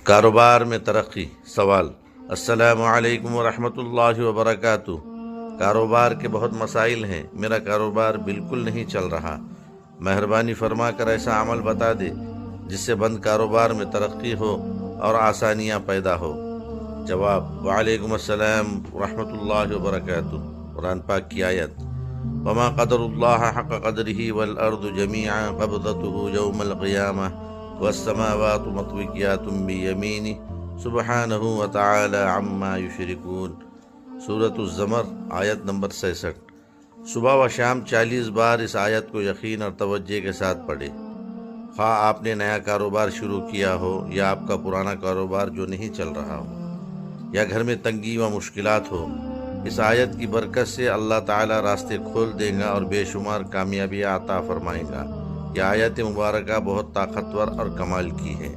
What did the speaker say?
کاروبار میں ترقی۔ سوال: السلام علیکم ورحمۃ اللہ وبرکاتہ۔ کاروبار کے بہت مسائل ہیں، میرا کاروبار بالکل نہیں چل رہا، مہربانی فرما کر ایسا عمل بتا دے جس سے بند کاروبار میں ترقی ہو اور آسانیاں پیدا ہو۔ جواب: وعلیکم السلام ورحمۃ اللہ وبرکاتہ۔ قرآن پاک کی آیت: وما قدر اللہ حق قدرہ والارض جمیعا قبضتہ یوم القیامہ والسماوات مطویات بیمینہ سبحانہ وتعالی عما یشرکون۔ سورۃ الزمر آیت نمبر 66۔ صبح و شام 40 بار اس آیت کو یقین اور توجہ کے ساتھ پڑھے۔ خواہ آپ نے نیا کاروبار شروع کیا ہو یا آپ کا پرانا کاروبار جو نہیں چل رہا ہو، یا گھر میں تنگی و مشکلات ہو، اس آیت کی برکت سے اللہ تعالیٰ راستے کھول دے گا اور بے شمار کامیابیاں عطا فرمائے گا۔ یہ آیت مبارکہ بہت طاقتور اور کمال کی ہے۔